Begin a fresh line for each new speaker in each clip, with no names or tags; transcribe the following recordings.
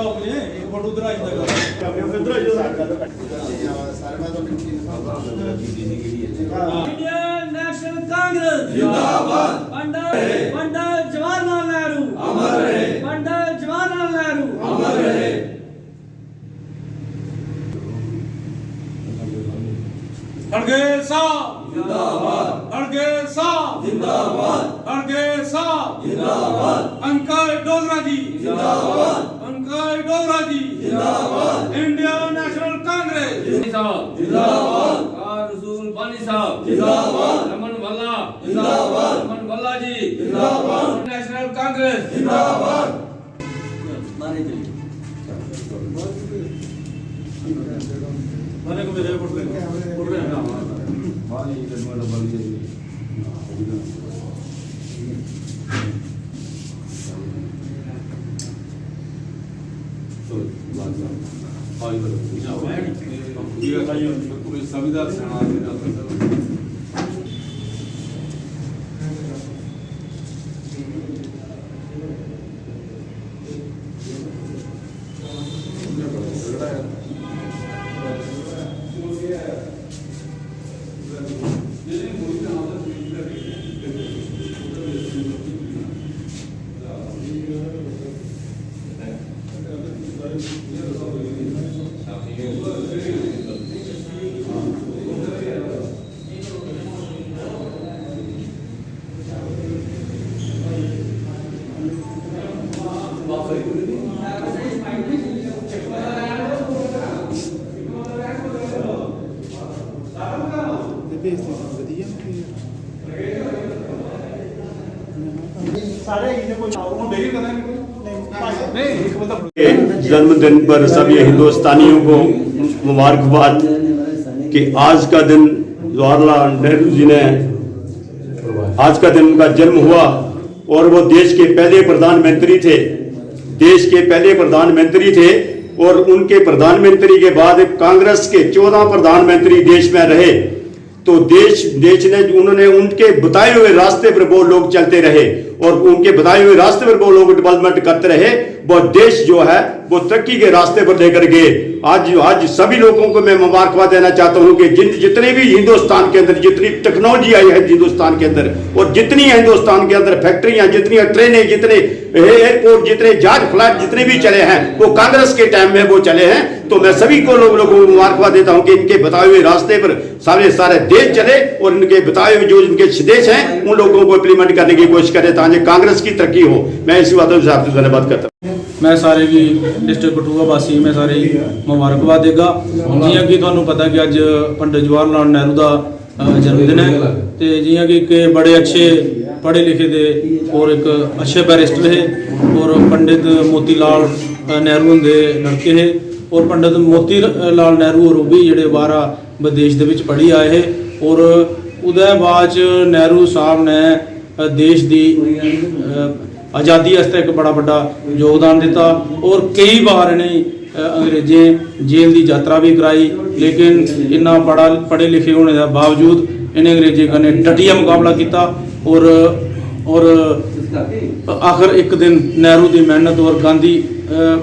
जाओ अपने एक फोटो उधर आ इंडियन नेशनल कांग्रेस जिंदाबाद। पंडित जवाहरलाल नेहरू अमर रहे। पंडित जवाहरलाल नेहरू अमर रहे। खड़गे साहब जिंदाबाद। खड़गे साहब जिंदाबाद। खड़गे साहब जिंदाबाद। अंकल डोगरा जी जिंदाबाद। अंकल डोगरा जी जिंदाबाद। इंडियन नेशनल कांग्रेस साहब जिंदाबाद। रसूल बानी साहब जिंदाबाद। रमन भल्ला जिंदाबाद। रमन भल्ला जी जिंदाबाद। नेशनल कांग्रेस जिंदाबाद। माने को मेरे बोल रहे हैं भाई जन्म डबल जी तो बात हाई करो ये पूरे संविधान सेना
जन्मदिन पर सभी हिंदुस्तानियों को मुबारकबाद कि आज का दिन जवाहरलाल नेहरू जी ने आज का दिन उनका जन्म हुआ और वो देश के पहले प्रधानमंत्री थे। देश के पहले प्रधानमंत्री थे और उनके प्रधानमंत्री के बाद कांग्रेस के 14 प्रधानमंत्री देश में रहे। तो देश ने उन्होंने उनके बताए हुए रास्ते पर वो लोग चलते रहे और उनके बताए हुए रास्ते पर वो लोग डेवलपमेंट करते रहे। वो देश जो है वो तरक्की के रास्ते पर लेकर गए। आज सभी लोगों को मैं मुबारकबाद देना चाहता हूं कि जितने भी हिंदुस्तान के अंदर जितनी टेक्नोलॉजी आई है हिंदुस्तान के अंदर और जितनी हिंदुस्तान के अंदर फैक्ट्रियां, जितनी ट्रेनें, जितने एयरपोर्ट, जितने जहाज फ्लाइट जितने भी चले हैं वो कांग्रेस के टाइम में वो चले हैं। तो मैं सभी को लोगों को मुबारकबाद देता हूं कि इनके बताए हुए रास्ते पर सारे देश चले और इनके बताए हुए जो इनके देश हैं उन लोगों को इंप्लीमेंट करने की कोशिश करें ताकि कांग्रेस की तरक्की हो। मैं इसी बातों से आपसे धन्यवाद करता हूं।
मैं सारे भी डिस्ट्रिक्ट कठुआ वासी मैं सारे मुबारकबाद देगा। जियां कि तुहानू पता कि अज पंडित जवाहरलाल नेहरू का जन्मदिन है तो जियां कि एक बड़े अच्छे पढ़े लिखे दे और एक अच्छे बैरिस्टर है और पंडित मोतीलाल नेहरू होंदे लड़के है और पंडित मोतीलाल नेहरू और भी जेडे बाहर विदेश दे विच पढ़ी आए है और उहदे बाद नेहरू साहब ने देश की आज़ादी वास्ते एक बड़ा बड़ा योगदान दिता और कई बार इन्हें अंग्रेजें जेल की यात्रा भी कराई। लेकिन इन्ना पढ़े लिखे होने के बावजूद इन्हें अंग्रेजें कन्नै डटिया मुकाबला किया और आखिर एक दिन नेहरू की मेहनत और गांधी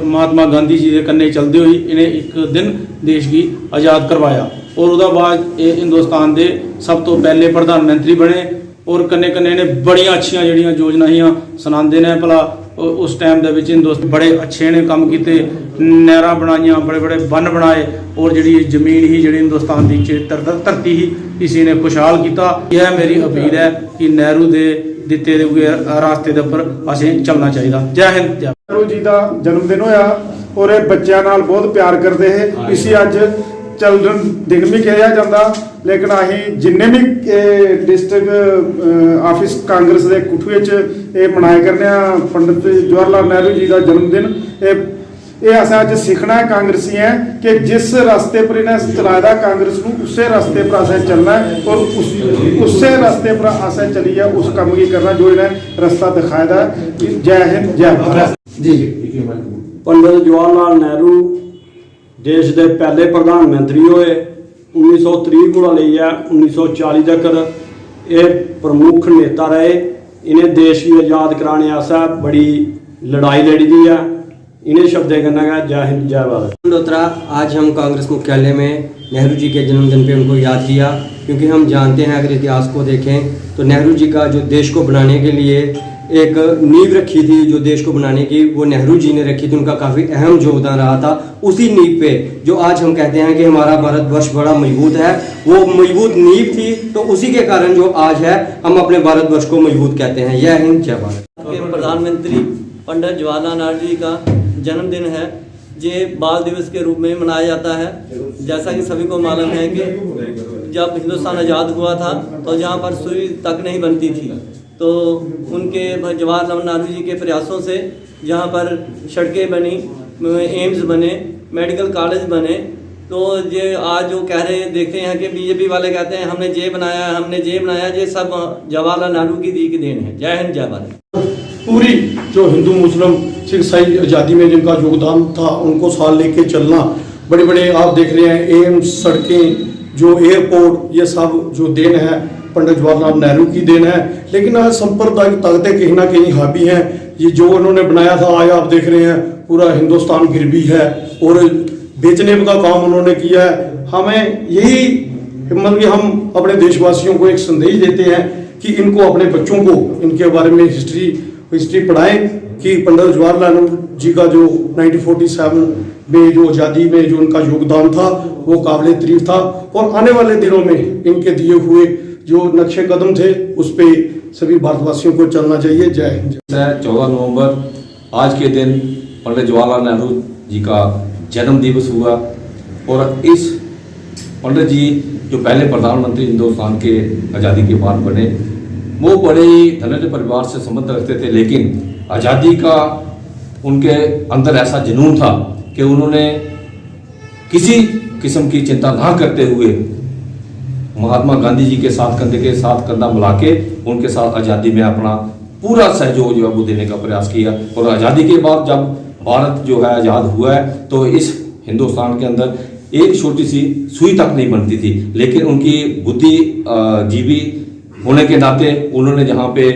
महात्मा गांधी जी के कन्नै चलते हुए इन्हें एक दिन देश की आज़ाद करवाया और उसके बाद हिंदुस्तान के सब तो पहले प्रधानमंत्री बने और कन्ने कन्ने ने बड़िया अच्छिया जड़ियाँ योजना ही सुनाते हैं। भला उस टाइम के हिंदुस्तान बड़े अच्छे ने काम किए, नहर बनाई, बड़े बड़े बन बनाए और जी जमीन ही जी हिंदुस्तान की धरती ही इसी ने खुशहाल किया। यह मेरी अपील है कि नेहरू के दिते हुए रास्ते के उपर असें चलना चाहिए। जय हिंद।
नेहरू जी का जन्मदिन होया और ये बच्चों नाल बहुत प्यार करते हैं। इसी अज चिल्ड्रन दिन भी कहा जाता लेकिन अं जिन्ने भी डिस्ट्रिक्ट ऑफिस कांग्रेस के कुठुए ये मनाया करने पंडित जवाहरलाल नेहरू जी का जन्मदिन ये असें अज सीखना है कांग्रेसी है कि जिस रास्ते पर इन्हें चलाया कांग्रेस को उस रास्ते पर असें चलना है और उस रास्ते पर असें चलिए उस काम की करना जो इन्हें रास्ता दिखाया है। जय हिंद जय भारत
जी। पंडित जवाहरलाल नेहरू देश के पहले प्रधानमंत्री हुए 1930 को लेइयै 1940 तक ये प्रमुख नेता रहे। इन्हें देश की आज़ाद कराने आस्तै बड़ी लड़ाई लड़ी दी है। इन्हें शब्द कहना है जय हिंद जय भारत।
डोत्रा, आज हम कांग्रेस मुख्यालय में नेहरू जी के जन्मदिन पे उनको याद किया, क्योंकि हम जानते हैं अगर इतिहास को देखें तो नेहरू जी का जो देश को बनाने के लिए एक नींव रखी थी, जो देश को बनाने की वो नेहरू जी ने रखी थी, उनका काफ़ी अहम योगदान रहा था। उसी नींव पे जो आज हम कहते हैं कि हमारा भारतवर्ष बड़ा मजबूत है, वो मजबूत नींव थी, तो उसी के कारण जो आज है हम अपने भारतवर्ष को मजबूत कहते हैं। जय हिंद जय भारत।
प्रधानमंत्री पंडित जवाहरलाल नेहरू जी का जन्मदिन है, ये बाल दिवस के रूप में मनाया जाता है। जैसा कि सभी को मालूम है कि जब हिंदुस्तान आज़ाद हुआ था तो जहाँ पर सुई तक नहीं बनती थी, तो उनके जवाहरलाल नेहरू जी के प्रयासों से जहाँ पर सड़कें बनी, एम्स बने, मेडिकल कॉलेज बने, तो ये आज जो कह रहे देखते हैं कि बीजेपी वाले कहते हैं हमने ये बनाया, हमने ये बनाया, ये सब जवाहरलाल नेहरू की दी की देन है। जय हिंद जय भारत।
पूरी जो हिंदू मुस्लिम सिख ईसाई आज़ादी में जिनका योगदान था उनको साथ लेके चलना, बड़े बड़े आप देख रहे हैं एम्स, सड़कें, जो एयरपोर्ट, ये सब जो देन है पंडित जवाहरलाल नेहरू की देन है। लेकिन आज सांप्रदायिक ताकतें कहीं ना कहीं हावी हैं। ये जो उन्होंने बनाया था आज आप देख रहे हैं पूरा हिंदुस्तान गिरवी है और बेचने का काम उन्होंने किया है। हमें यही मतलब कि हम अपने देशवासियों को एक संदेश देते हैं कि इनको अपने बच्चों को इनके बारे में हिस्ट्री पढ़ाएं कि पंडित जवाहरलाल नेहरू जी का जो 1947 में जो आज़ादी में जो उनका योगदान था वो काबिल तारीफ था, और आने वाले दिनों में इनके दिए हुए जो नक्शे कदम थे उस पर सभी भारतवासियों को चलना चाहिए। जय हिंद।
14 नवंबर आज के दिन पंडित जवाहरलाल नेहरू जी का जन्म दिवस हुआ, और इस पंडित जी जो पहले प्रधानमंत्री हिंदुस्तान के आज़ादी के बाद बने, वो बड़े ही धनाढ्य परिवार से संबंध रखते थे, लेकिन आज़ादी का उनके अंदर ऐसा जुनून था कि उन्होंने किसी किस्म की चिंता ना करते हुए महात्मा गांधी जी के साथ कंधे के साथ कंधा मिला के उनके साथ आज़ादी में अपना पूरा सहयोग जो है वो देने का प्रयास किया। और आज़ादी के बाद जब भारत जो है आज़ाद हुआ है तो इस हिंदुस्तान के अंदर एक छोटी सी सुई तक नहीं बनती थी, लेकिन उनकी बुद्धिजीवी होने के नाते उन्होंने जहाँ पे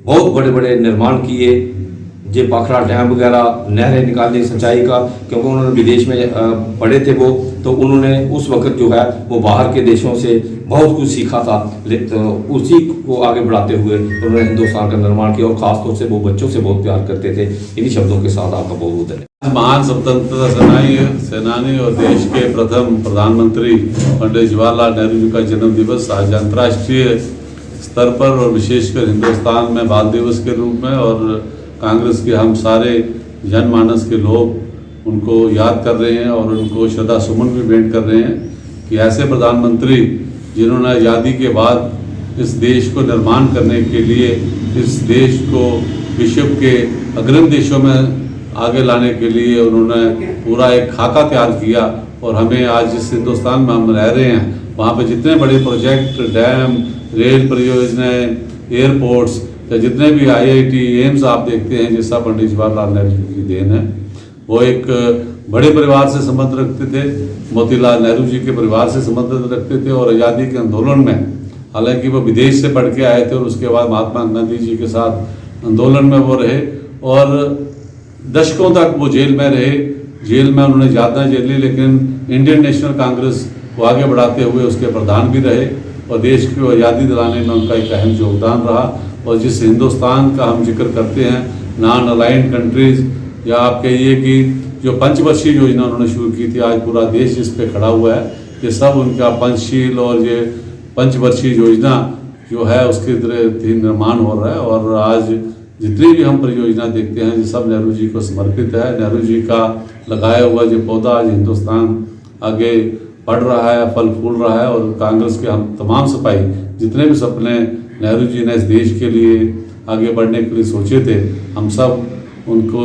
बहुत बड़े बड़े निर्माण किए, जे पाखड़ा डैम वगैरह, नहरें निकाली सिंचाई का, क्योंकि उन्होंने विदेश में पढ़े थे वो, तो उन्होंने उस वक्त जो है वो बाहर के देशों से बहुत कुछ सीखा था, तो उसी को आगे बढ़ाते हुए उन्होंने हिंदुस्तान का निर्माण किया, और ख़ासतौर से वो बच्चों से बहुत प्यार करते थे। इन्हीं शब्दों के साथ आपका बहुत बहुत धन्यवाद।
महान स्वतंत्रता सेनानी और देश के प्रथम प्रधानमंत्री पंडित जवाहरलाल नेहरू जी का जन्म दिवस आज अंतर्राष्ट्रीय स्तर पर और विशेषकर हिंदुस्तान में बाल दिवस के रूप में, और कांग्रेस के हम सारे जनमानस के लोग उनको याद कर रहे हैं और उनको श्रद्धा सुमन भी भेंट कर रहे हैं कि ऐसे प्रधानमंत्री जिन्होंने आज़ादी के बाद इस देश को निर्माण करने के लिए, इस देश को विश्व के अग्रणी देशों में आगे लाने के लिए उन्होंने पूरा एक खाका तैयार किया, और हमें आज जिस हिंदुस्तान में हम रह रहे हैं वहाँ पे जितने बड़े प्रोजेक्ट, डैम, रेल परियोजनाएं, एयरपोर्ट्स या जितने भी IIT, एम्स आप देखते हैं, ये सब पंडित जवाहरलाल नेहरू जी की देन है। वो एक बड़े परिवार से संबंध रखते थे, मोतीलाल नेहरू जी के परिवार से संबंध रखते थे, और आज़ादी के आंदोलन में हालांकि वो विदेश से पढ़ के आए थे और उसके बाद महात्मा गांधी जी के साथ आंदोलन में वो रहे, और दशकों तक वो जेल में रहे। जेल में उन्होंने ज़्यादा जेली, लेकिन इंडियन नेशनल कांग्रेस को आगे बढ़ाते हुए उसके प्रधान भी रहे, और देश की आज़ादी दिलाने में उनका एक अहम योगदान रहा। और जिस हिंदुस्तान का हम जिक्र करते हैं, नॉन अलाइंड कंट्रीज़, या आप कहिए कि जो पंचवर्षीय योजना उन्होंने शुरू की थी, आज पूरा देश जिस पे खड़ा हुआ है, ये सब उनका पंचशील और ये पंचवर्षीय योजना जो है उसके निर्माण हो रहा है। और आज जितनी भी हम परियोजना देखते हैं ये सब नेहरू जी को समर्पित है। नेहरू जी का लगाया हुआ जो पौधा आज हिंदुस्तान आगे बढ़ रहा है, फल फूल रहा है, और कांग्रेस के हम तमाम सिपाही जितने भी सपने नेहरू जी ने इस देश के लिए आगे बढ़ने के लिए सोचे थे, हम सब उनको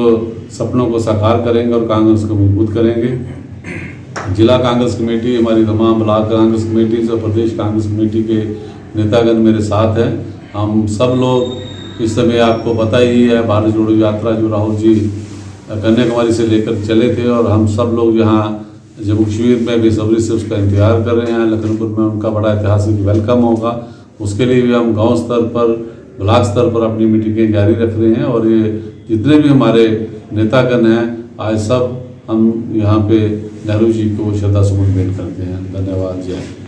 सपनों को साकार करेंगे और कांग्रेस को मजबूत करेंगे। जिला कांग्रेस कमेटी, हमारी तमाम ब्लॉक कांग्रेस कमेटी और प्रदेश कांग्रेस कमेटी के नेतागण मेरे साथ हैं। हम सब लोग इस समय आपको पता ही है, भारत जोड़ो यात्रा जो राहुल जी कन्याकुमारी से लेकर चले थे, और हम सब लोग यहाँ जम्मू कश्मीर में बेसब्री से उसका इंतजार कर रहे हैं। लखनपुर में उनका बड़ा ऐतिहासिक वेलकम होगा, उसके लिए भी हम गांव स्तर पर, ब्लॉक स्तर पर अपनी मीटिंगें जारी रख रहे हैं। और ये जितने भी हमारे नेतागण हैं आज सब हम यहाँ पे नेहरू जी को श्रद्धा सुमन भेंट करते हैं। धन्यवाद। जय हिंद।